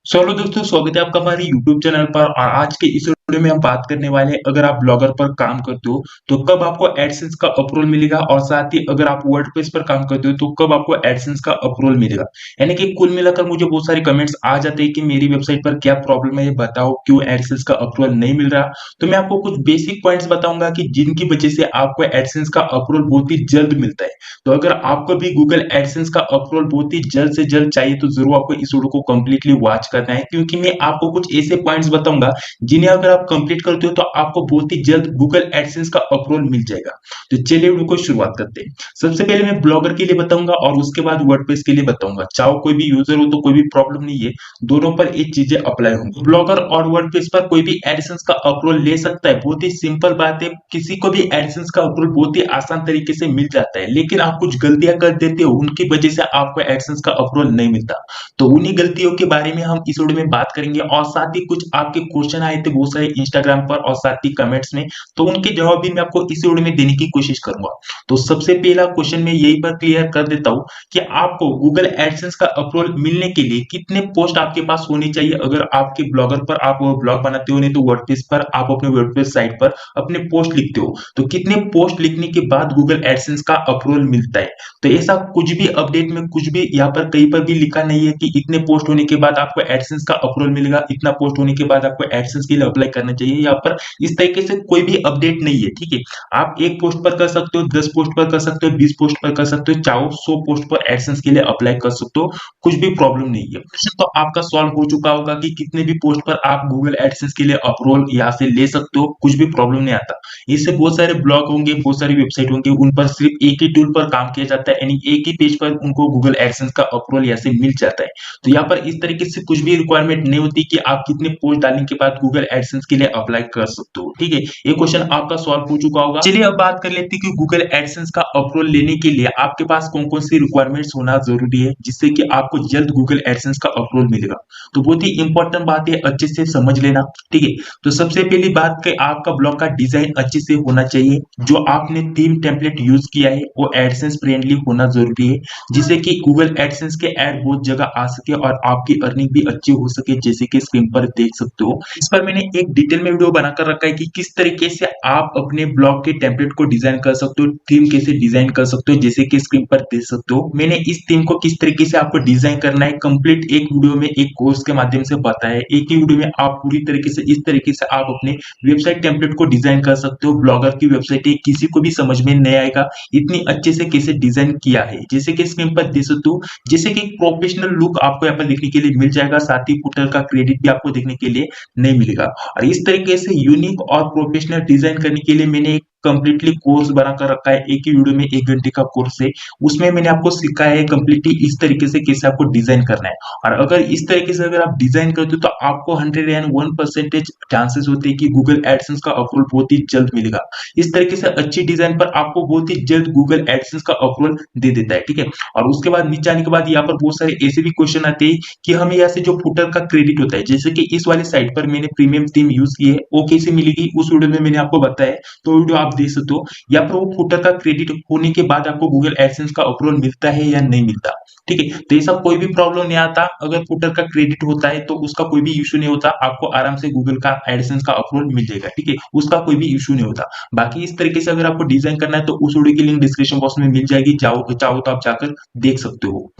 Hello दोस्तों, स्वागत है आपका हमारे यूट्यूब चैनल पर। और आज के इस वीडियो में हम बात करने वाले हैं, अगर आप ब्लॉगर पर काम करते हो तो कब आपको एडसेंस का अप्रूवल मिलेगा, और साथ ही अगर आप वर्डप्रेस पर काम करते हो तो कब आपको एडसेंस का अप्रूवल मिलेगा। यानी कि कुल मिलाकर मुझे बहुत सारे कमेंट्स आ जाते हैं कि मेरी वेबसाइट पर क्या प्रॉब्लम है, ये बताओ क्यों एडसेंस का अप्रूवल नहीं मिल रहा। तो मैं आपको कुछ बेसिक पॉइंट्स बताऊंगा कि जिनकी वजह से आपको एडसेंस का अप्रूवल बहुत ही जल्द मिलता है। तो अगर आपको भी गूगल एडसेंस का अप्रूवल बहुत ही जल्द से जल्द चाहिए तो जरूर आपको इस वीडियो को कंप्लीटली वॉच करना है, क्योंकि मैं आपको कुछ ऐसे पॉइंट्स बताऊंगा जिन्हें अगर आप कंप्लीट करते हो तो आपको बहुत ही जल्द गूगल एडसेंस का अप्रूवल मिल जाएगा। तो चलिए वीडियो को शुरुआत करते हैं। सबसे पहले मैं ब्लॉगर के लिए बताऊंगा और उसके बाद वर्डप्रेस के लिए बताऊंगा। चाहो कोई भी यूजर हो तो कोई भी प्रॉब्लम नहीं है, दोनों पर एक चीजें अप्लाई होंगी। ब्लॉगर और वर्डप्रेस पर कोई भी एडसेंस का अप्रूवल ले सकता है, बहुत ही सिंपल बात है। किसी को भी एडसेंस का अप्रूवल बहुत ही आसान तरीके से मिल जाता है, लेकिन आप कुछ गलतियां कर देते हो, उनकी वजह से आपको एडसेंस का अप्रूवल नहीं मिलता। तो उन्हीं गलतियों के बारे में हम इस वीडियो में बात करेंगे, और साथ ही कुछ आपके क्वेश्चन आए थे बहुत सारे इंस्टाग्राम पर और साथ ही कमेंट्स में, तो उनके जवाब भी मैं आपको इस वीडियो में देने की कोशिश करूंगा। तो सबसे पहला क्वेश्चन मैं यही पर क्लियर कर देता हूं कि आपको गूगल एडसेंस का अप्रूवल मिलने के लिए कितने पोस्ट आपके पास होने चाहिए। अगर आपके ब्लॉगर पर आप ब्लॉग बनाते हो, नहीं तो वर्डप्रेस पर आप अपने वर्डप्रेस साइट पर अपने पोस्ट लिखते हो, तो कितने पोस्ट लिखने के बाद गूगल एडसेंस का अप्रूवल मिलता है। तो ऐसा कुछ भी अपडेट में कुछ भी यहाँ पर कहीं पर भी लिखा नहीं है कि इतने पोस्ट होने के बाद आपको एडसेंस का अप्रूवल मिलेगा, इतना पोस्ट होने के बाद आपको एडसेंस के लिए अप्लाई करना चाहिए। यहाँ पर इस तरीके से कोई भी अपडेट नहीं है, ठीक है। आप एक पोस्ट पर कर सकते हो, 10 पोस्ट पर कर सकते हो, 20 पोस्ट पर कर सकते हो, चाहो 100 पोस्ट पर एडसेंस के लिए अप्लाई कर सकते हो, कुछ भी प्रॉब्लम नहीं है। क्वेश्चन तो आपका सॉल्व हो चुका होगा कि कितने भी पोस्ट पर आप गूगल एडसेंस के लिए अप्रूवल यहाँ से ले सकते हो, कुछ भी प्रॉब्लम नहीं आता। इससे बहुत सारे ब्लॉग होंगे, बहुत सारी वेबसाइट होंगे, उन पर सिर्फ एक ही टूल पर काम किया जाता है, यानी एक ही पेज पर उनको गूगल एडसेंस का अप्रूवल यहाँ से मिल जाता है। तो यहाँ पर इस तरीके से कुछ भी रिक्वायरमेंट नहीं होती कि आप कितने पोस्ट डालने के बाद गूगल एडसेंस के लिए अप्लाई कर सकते हो, ठीक है। ये क्वेश्चन आपका सॉल्व हो चुका होगा। चलिए अब बात कर लेते हैं कि गूगल एडसेंस का अप्रूवल लेने के लिए आपके पास कौन कौन सी रिक्वायरमेंट्स होना जरूरी है, जिससे कि आपको जल्द गूगल एडसेंस का अप्रूवल मिलेगा। तो बहुत ही इंपॉर्टेंट बात है, अच्छे से समझ लेना, ठीक है। तो सबसे पहली बात कि आपका ब्लॉग का डिजाइन अच्छे से होना चाहिए। जो आपने थीम टेम्पलेट यूज किया है वो एडसेंस फ्रेंडली होना जरूरी है, जिससे कि गूगल एडसेंस के ऐड बहुत जगह आ सके और आपकी अर्निंग भी अच्छी हो सके, जैसे कि स्क्रीन पर देख सकते हो। इस पर मैंने एक डिटेल में वीडियो बनाकर रखा है कि किस तरीके से आप अपने ब्लॉग के टेम्पलेट को डिजाइन कर सकते हो, थीम कैसे डिजाइन कर सकते हो, जैसे कि स्क्रीन पर देख सकते हो। मैंने इस थीम को किस तरीके से आपको डिजाइन करना है कंप्लीट एक वीडियो में, एक कोर्स के माध्यम से बताया है। एक ही वीडियो में आप पूरी तरीके से इस तरीके से आप अपने वेबसाइट टेम्पलेट को डिजाइन कर सकते हो। ब्लॉगर की वेबसाइट है, किसी को भी समझ में नहीं आएगा इतनी अच्छे से कैसे डिजाइन किया है, जैसे कि स्क्रीन पर देख सकते हो। जैसे कि प्रोफेशनल लुक आपको यहाँ पर देखने के लिए मिल जाएगा, साथ ही फुटर का क्रेडिट भी आपको देखने के लिए नहीं मिलेगा। और इस तरीके से यूनिक और प्रोफेशनल डिजाइन करने के लिए मैंने एक कंप्लीटली कोर्स बनाकर रखा है, एक ही वीडियो में 1 घंटे का कोर्स है। उसमें मैंने आपको सिखाया है कंप्लीटली इस तरीके से कैसे आपको डिजाइन करना है। और अगर इस तरीके से अगर आप डिजाइन करते हो तो आपको 101% चांसेस होते हैं कि गूगल एडसेंस का अप्रूवल बहुत ही जल्द मिलेगा। इस तरीके से अच्छी डिजाइन पर आपको बहुत ही जल्द गूगल एडसेंस का अप्रूवल दे देता है, ठीक है। और उसके बाद नीचे आने के बाद यहाँ पर बहुत सारे ऐसे भी क्वेश्चन आते हैं कि हमें यहाँ से जो फुटर का क्रेडिट होता है, जैसे कि इस वाली साइट पर मैंने प्रीमियम थीम यूज की है, वो कैसे मिलेगी उस वीडियो में मैंने आपको बताया, तो वीडियो आप देख सकते हो। या फिर वो फुटर का क्रेडिट होने के बाद आपको गूगल एडसेंस का अप्रूवल मिलता है या नहीं मिलता, ठीक है। तो ये सब कोई भी प्रॉब्लम नहीं आता। अगर फुटर का क्रेडिट होता है तो उसका कोई भी इशू नहीं होता, आपको आराम से गूगल का एडसेंस का अप्रूवल मिल जाएगा, ठीक है, उसका कोई भी इशू नहीं होता। बाकी इस तरीके से अगर आपको डिजाइन करना है तो उस वीडियो की लिंक डिस्क्रिप्शन बॉक्स में मिल जाएगी, चाहो चाहो तो आप जाकर देख सकते हो।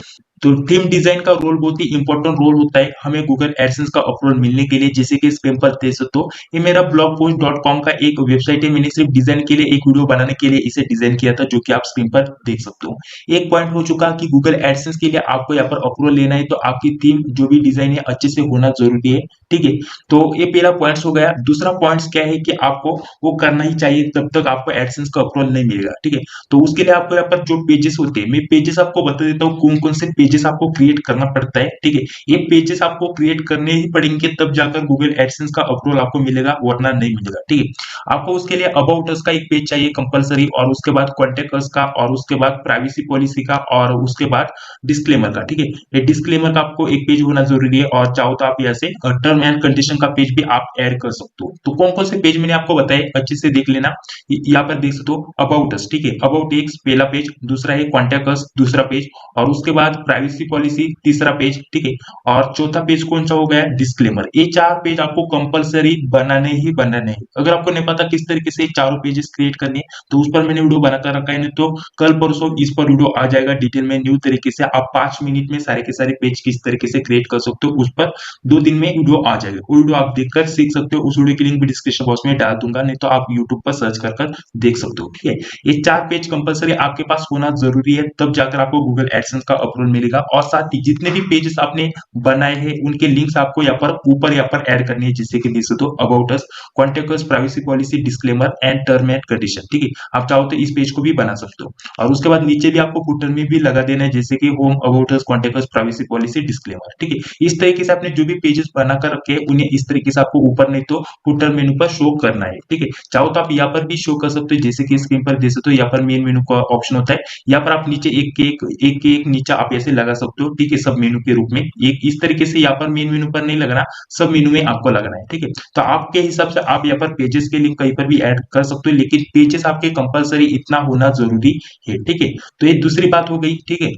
तो थीम डिजाइन का रोल बहुत ही इंपॉर्टेंट रोल होता है हमें गूगल एडसेंस का अप्रूवल मिलने के लिए, जैसे कि स्क्रीन पर देख सकते हो। ये मेरा blogpost.com का एक वेबसाइट है, मैंने सिर्फ डिजाइन के लिए एक वीडियो बनाने के लिए इसे डिजाइन किया था, जो कि आप स्क्रीन पर देख सकते हो। एक पॉइंट हो चुका कि गूगल एडसेंस के लिए आपको यहाँ पर अप्रूवल लेना है तो आपकी थीम जो भी डिजाइन है अच्छे से होना जरूरी है, ठीक है। तो ये पहला पॉइंट हो गया। दूसरा पॉइंट क्या है कि आपको वो करना ही चाहिए, तब तक आपको एडसेंस का अप्रूवल नहीं मिलेगा, ठीक है। तो उसके लिए आपको यहाँ पर जो पेजेस होते हैं, मैं पेजेस आपको बता देता हूँ कौन कौन से पेजेस आपको क्रिएट करना पड़ता है, ठीक है। ये पेजेस आपको क्रिएट करने ही पड़ेंगे, तब जाकर गूगल एडसेंस का अप्रूवल आपको मिलेगा, वरना नहीं मिलेगा, ठीक है। आपको उसके लिए अबाउट अस का एक पेज चाहिए कंपलसरी, और उसके बाद कॉन्टेक्ट अस का, और उसके बाद प्राइवेसी पॉलिसी का, और उसके बाद डिस्क्लेमर का, ठीक है। ये डिस्क्लेमर का आपको एक पेज होना जरूरी है, और चाहो तो आप यहाँ से टर्म एंड कंडीशन का पेज भी आप ऐड कर सकते हो। तो कौन कौन से पेज मैंने आपको बताए अच्छे से देख लेना। यहाँ पर देख सकते हो अबाउट अस, ठीक है, अबाउट एक पहला पेज, दूसरा है कॉन्टेक्ट अस दूसरा पेज, और उसके बाद प्राइवेसी पॉलिसी, तीसरा पेज, ठीक है। और चौथा पेज कौन सा हो गया, डिस्क्लेमर। ये 4 पेज आपको कंपलसरी बनाने ही बनाने हैं। अगर आपको नहीं पता किस तरीके से चारों पेजेस क्रिएट करने हैं, तो उस पर मैंने वीडियो बनाकर रखा है, नहीं तो कल परसों इस पर वीडियो आ जाएगा डिटेल में न्यू तरीके से। आप 5 मिनट में सारे के सारे पेज किस तरीके से क्रिएट कर सकते हो, उस पर 2 दिन में वीडियो आ जाएगा। वो वीडियो आप देखकर सीख सकते हो। उस वीडियो की लिंक भी डिस्क्रिप्शन बॉक्स में डाल दूंगा, नहीं तो आप यूट्यूब पर सर्च कर देख सकते हो, ठीक है। ये 4 पेज कंपलसरी आपके पास होना जरूरी है, तब जाकर आपको गूगल एडसेंस का अप्रूवल मिलेगा। और साथ ही जितने भी पेजेस आपने बनाए हैं उनके लिंक्स आपको यहाँ पर ऊपर ऐड करनी है, जिससे कि देख सकते हो about us, contact us, privacy policy, disclaimer and term and condition, ठीक है। आप चाहो तो इस पेज को भी बना सकते हो। और उसके बाद नीचे भी आपको फुटर में भी लगा देना है, जैसे कि home, about us, contact us, privacy policy, disclaimer, ठीक है। इस तरीके से आपने जो भी पेजेस बनाकर रखे हैं उन्हें इस तरीके से आपको ऊपर नहीं तो फुटर मेनू पर शो करना है, ठीक है। चाहो तो आप यहाँ पर भी शो कर सकते हो, जैसे कि स्क्रीन पर देख सकते हो यहाँ पर मेन मेनू का ऑप्शन होता है। यहाँ पर आप नीचे एक नीचे आप ऐसे लगा सकते हो, ठीक है, सब मेनू के रूप में। एक इस तरीके से यहाँ पर मेन मेनू पर नहीं लगना, सब मेनू में आपको लगना है, ठीक है। तो आपके हिसाब से आप यहाँ पर पेजेस के लिंक कहीं पर भी ऐड कर सकते हो, लेकिन पेजेस आपके कंपलसरी इतना होना जरूरी है, ठीक है। तो ये दूसरी बात हो गई, ठीक है।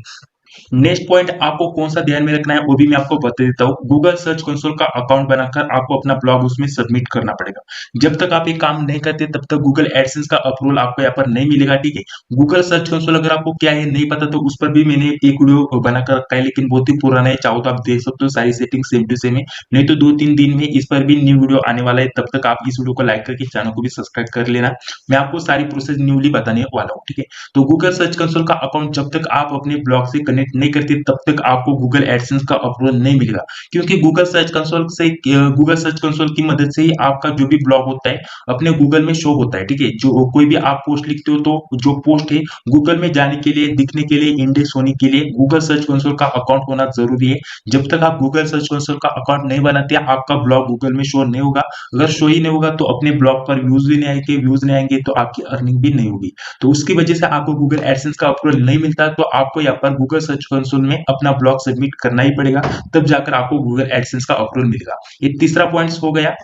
नेक्स्ट पॉइंट आपको कौन सा ध्यान में रखना है वो भी मैं आपको बता देता हूँ। गूगल सर्च कंसोल का अकाउंट बनाकर आपको अपना ब्लॉग उसमें सबमिट करना पड़ेगा। जब तक आप ये काम नहीं करते तब तक गूगल एडसेंस का अप्रूवल आपको यहाँ पर नहीं मिलेगा, ठीक है। गूगल सर्च कंसोल अगर आपको क्या है नहीं पता, तो उस पर भी मैंने एक वीडियो बनाकर रखा है, लेकिन बहुत ही पुराना है। चाहो तो आप देख सकते हो, सारी सेटिंग सेम टू सेम है। नहीं तो 2-3 दिन में इस पर भी न्यू वीडियो आने वाला है। तब तक आप इस वीडियो को लाइक करके चैनल को भी सब्सक्राइब कर लेना। मैं आपको सारी प्रोसेस न्यूली बताने वाला हूँ, ठीक है। तो गूगल सर्च कंसोल का अकाउंट जब तक आप अपने ब्लॉग से कनेक्ट नहीं करते तब तक आपको गूगल एडसेंस का अप्रूवल नहीं मिलेगा, क्योंकि गूगल सर्च कंसोल की मदद से ही आपका जो भी ब्लॉग होता है अपने गूगल में शो होता है, ठीक है। जो कोई भी आप पोस्ट लिखते हो तो जो पोस्ट है गूगल में जाने के लिए, दिखने के लिए, इंडेक्स होने के लिए गूगल सर्च कंसोल का अकाउंट होना जरूरी है। जब तक आप गूगल सर्च कंसोल का अकाउंट नहीं बनाते आपका ब्लॉग गूगल में शो नहीं होगा। अगर शो ही नहीं होगा तो अपने ब्लॉग पर व्यूज नहीं आएंगे तो आपकी अर्निंग भी नहीं होगी। तो उसकी वजह से आपको गूगल एडसेंस का अप्रूवल नहीं मिलता, तो आपको यहाँ पर गूगल सर्च कंसोल में अपना ब्लॉग सबमिट करना ही पड़ेगा, तब जाकर आपको गूगल एडसेंस का अप्रूवल मिलेगा। ये तीसरा पॉइंट हो गया।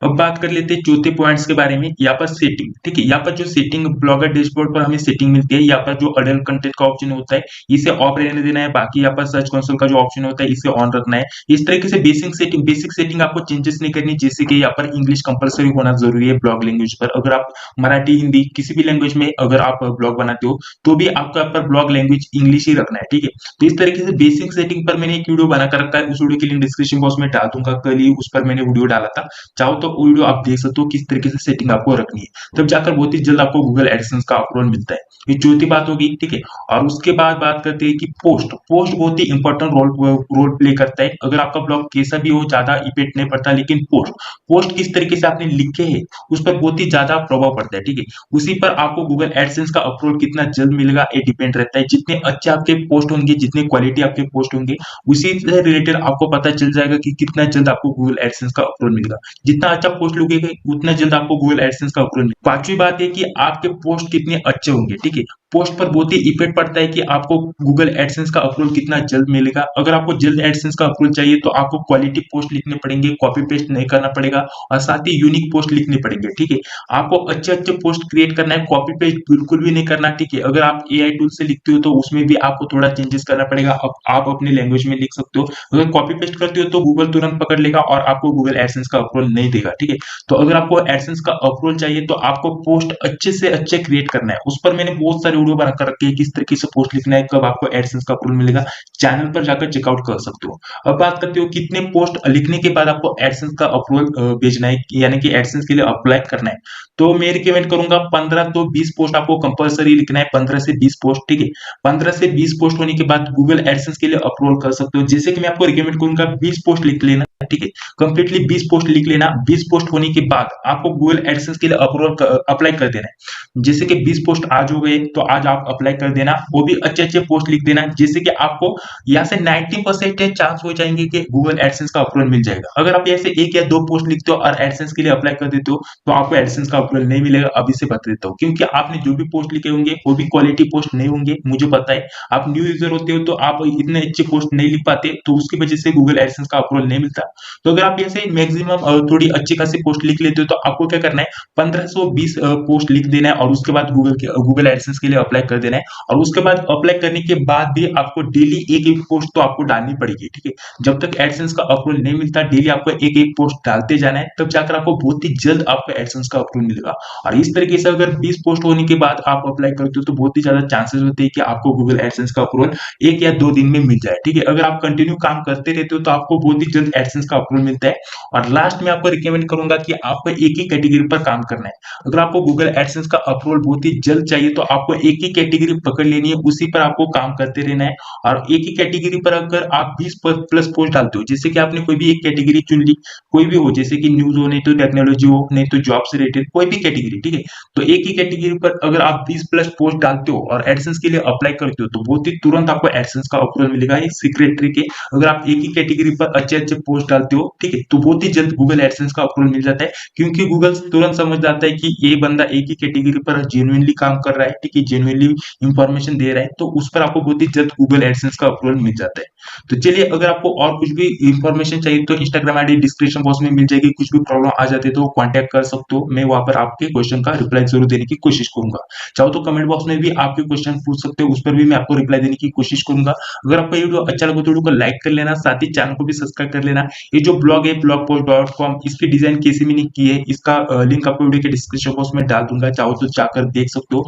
अब बात कर लेते हैं चौथे पॉइंट्स के बारे में। यहाँ पर सेटिंग, ठीक है। यहाँ पर जो सेटिंग ब्लॉगर डैशबोर्ड पर हमें सेटिंग मिलती है, यहाँ पर जो अडल्ट कंटेंट का ऑप्शन होता है इसे ऑफ रहने देना है। बाकी यहाँ पर सर्च कंसोल का जो ऑप्शन होता है इसे ऑन रखना है। इस तरीके से बेसिक सेटिंग आपको चेंजेस नहीं करनी, जैसे कि यहाँ पर इंग्लिश कंपलसरी होना जरूरी है ब्लॉग लैंग्वेज पर। अगर आप मराठी, हिंदी किसी भी लैंग्वेज में अगर आप ब्लॉग बनाते हो तो भी आपको यहाँ पर ब्लॉग लैंग्वेज इंग्लिश ही रखना है, ठीक है। तो इस तरीके से बेसिक सेटिंग पर मैंने एक वीडियो बनाकर रखा है, उस वीडियो की लिंक डिस्क्रिप्शन बॉक्स में डाल दूंगा। कल ही उस पर मैंने वीडियो डाला था, चाहो तो वो वीडियो आप देख सकते हो किस तरीके से सेटिंग आपको रखनी है। तब जाकर बहुत ही जल्द आपको गूगल एडसेंस का अप्रूवल मिलता है। ये चौथी बात होगी, ठीक है। और उसके बाद बात करते हैं कि पोस्ट बहुत ही इंपॉर्टेंट रोल प्ले करता है। अगर आपका ब्लॉग कैसा भी हो ज्यादा इफेक्ट नहीं पड़ता, लेकिन पोस्ट किस तरीके से आपने लिखे हैं उस पर बहुत ही ज्यादा प्रभाव पड़ता है, ठीक है। उसी पर आपको गूगल एडसेंस का अप्रूवल कितना जल्द मिलेगा ये डिपेंड रहता है। जितने अच्छे आपके पोस्ट होंगे, जितने क्वालिटी आपके पोस्ट होंगे, उसी से रिलेटेड आपको पता चल जाएगा कि कितना जल्द आपको गूगल एडसेंस का अप्रूवल मिलेगा। जितना अच्छा पोस्ट लिखोगे उतना जल्द आपको गूगल एडसेंस का अप्रूवल मिलेगा। पांचवी बात है कि आपके पोस्ट कितने अच्छे होंगे, ठीक है। पोस्ट पर बहुत ही इफेक्ट पड़ता है कि आपको गूगल एडसेंस का अप्रूवल कितना जल्द मिलेगा। अगर आपको जल्द एडसेंस का अप्रूवल चाहिए तो आपको क्वालिटी पोस्ट लिखने पड़ेंगे, कॉपी पेस्ट नहीं करना पड़ेगा, और साथ ही यूनिक पोस्ट लिखने पड़ेंगे, ठीक है। आपको अच्छे अच्छे पोस्ट क्रिएट करना है, कॉपी पेस्ट बिल्कुल भी नहीं करना, ठीक है। अगर आप एआई टूल से लिखते हो तो उसमें भी आपको थोड़ा चेंजेस करना पड़ेगा। आप अपने लैंग्वेज में लिख सकते हो। अगर कॉपी पेस्ट करते हो तो गूगल तुरंत पकड़ लेगा और आपको गूगल एडसेंस का अप्रूवल नहीं देगा, ठीक है। तो अगर आपको एडसेंस का अप्रूवल चाहिए तो आपको पोस्ट अच्छे से अच्छे क्रिएट करना है। उस पर मैंने बहुत सारे वीडियो बनाकर रखे हैं, किस तरीके से पोस्ट लिखना है, कब आपको एडसेंस का अप्रूवल मिलेगा, चैनल पर जाकर चेकआउट कर सकते हो। अब बात करते हो कितने पोस्ट लिखने के बाद आपको एडसेंस का अप्रूवल भेजना है, यानी कि एडसेंस के लिए अप्लाई करना है। तो मैं रिकमेंड करूंगा 15 तो 20 पोस्ट आपको कंपलसरी लिखना है, 15 से 20 पोस्ट, ठीक है। 15 से 20 पोस्ट होने के बाद गूगल एडसेंस के लिए अप्रूवल कर सकते हो। जैसे कि मैं आपको रिकमेंड करूंगा 20 पोस्ट लिख लेना, ठीक है। कंप्लीटली 20 पोस्ट लिख लेना। 20 पोस्ट होने के बाद आपको गूगल एडसेंस के लिए अप्रूवल अप्लाई कर देना है। जैसे कि 20 पोस्ट आज हो गए तो आज आप अप्लाई कर देना। वो भी अच्छे अच्छे पोस्ट लिख देना, जैसे कि आपको यहाँ से 90% चांस हो जाएंगे कि गूगल एडसेंस का अप्रूवल मिल जाएगा। अगर आप ऐसे 1 या 2 पोस्ट लिखते हो और एडसेंस के लिए अप्लाई कर देते हो तो आपको एडसेंस का अप्रूवल नहीं मिलेगा। अभी से बता देता हूँ, क्योंकि आपने जो भी पोस्ट लिखे होंगे वो भी क्वालिटी पोस्ट नहीं होंगे, मुझे पता है। आप न्यू यूजर होते हो तो आप इतने अच्छे पोस्ट नहीं लिख पाते, तो उसकी वजह से गूगल एडसेंस का अप्रूवल नहीं मिलता। तो अगर आप ऐसे मैक्सिमम थोड़ी अच्छी खासी पोस्ट लिख लेते हो तो आपको क्या करना है, 1520 पोस्ट लिख देना है और उसके बाद गूगल एडसेंस के लिए अप्लाई कर देना है। और उसके बाद अप्लाई करने के बाद भी आपको डेली एक एक पोस्ट तो आपको डालनी पड़ेगी, ठीक है। जब तक एडसेंस का अप्रूवल नहीं मिलता, डेली आपको एक एक पोस्ट डालते जाना है, तब जाकर आपको बहुत ही जल्द आपको एडसेंस का अप्रूवल मिलेगा। और इस तरीके से अगर 20 पोस्ट होने के बाद आप अप्लाई करते हो तो बहुत ही ज्यादा चांसेस होते हैं कि आपको गूगल एडसेंस का अप्रूवल 1 या 2 दिन में मिल जाए, ठीक है। अगर आप कंटिन्यू काम करते रहते हो तो आपको बहुत ही जल्द एडसेंस का अप्रूवल मिलता है। और लास्ट में आपको रिकमेंड करूंगा कि आपको एक ही कैटेगरी पर काम करना है। अगर आपको गूगल एडसेंस का अप्रूवल बहुत ही जल्द चाहिए तो आपको एक ही कैटेगरी पकड़ लेनी है, उसी पर आपको काम करते रहना है। और एक ही कैटेगरी पर अगर आप 20 प्लस पोस्ट डालते हो, जैसे कि आपने कोई भी एक कैटेगरी चुन ली, कोई भी हो, जैसे कि न्यूज हो, नहीं तो टेक्नोलॉजी हो, नहीं तो जॉब से रिलेटेड कोई भी कैटेगरी, ठीक है। तो एक ही कैटेगरी पर अगर आप 20 प्लस पोस्ट डालते हो और एडसेंस के लिए अप्लाई करते हो तो बहुत ही तुरंत आपको एडसेंस का अप्रूवल मिलेगा। एक सीक्रेट ट्रिक है, अगर आप एक ही कैटेगरी पर अच्छे अच्छे पोस्ट डालते हो, ठीक है, तो बहुत ही जल्द गूगल एडसेंस का अप्रूवल मिल जाता है, क्योंकि गूगल तुरंत समझ जाता है कि ये बंदा एक ही कैटेगरी पर जेन्युइनली काम कर रहा है, ठीक है, जेन्युइनली इंफॉर्मेशन दे रहा है, तो उस पर आपको बहुत ही जल्द गूगल एडसेंस का अप्रूवल मिल जाता है। तो चलिए, अगर आपको और कुछ भी इंफॉर्मेशन चाहिए तो इंस्टाग्राम आईडी डिस्क्रिप्शन बॉक्स में मिल जाएगी। कुछ भी प्रॉब्लम आ जाती है तो कांटेक्ट कर सकते हो, मैं वहां पर आपके क्वेश्चन का रिप्लाई जरूर देने की कोशिश करूंगा। चाहो तो कमेंट बॉक्स में भी आपके क्वेश्चन पूछ सकते हो, उस पर भी मैं आपको रिप्लाई देने की कोशिश करूंगा। अगर आपको ये वीडियो अच्छा लगा तो वीडियो को लाइक कर लेना, साथ ही चैनल को भी सब्सक्राइब कर लेना। ये जो ब्लॉग है blogpost.com, इसकी डिजाइन कैसे मैंने की है, इसका लिंक आपको वीडियो के डिस्क्रिप्शन बॉक्स में डाल दूंगा, चाहो तो जाकर देख सकते हो।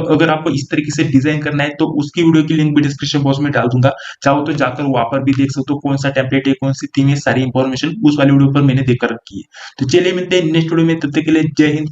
अगर आपको इस तरीके से डिजाइन करना है तो उसकी वीडियो की लिंक भी डिस्क्रिप्शन बॉक्स में डाल दूंगा, चाहो तो जाकर वहां पर भी देख सकते हो कौन सा टेम्पलेट है, कौन सी थीम है, सारी इंफॉर्मेशन उस वाली वीडियो पर मैंने देकर रखी है। तो चलिए मिलते हैं नेक्स्ट वीडियो में, तब तक के लिए जय हिंद।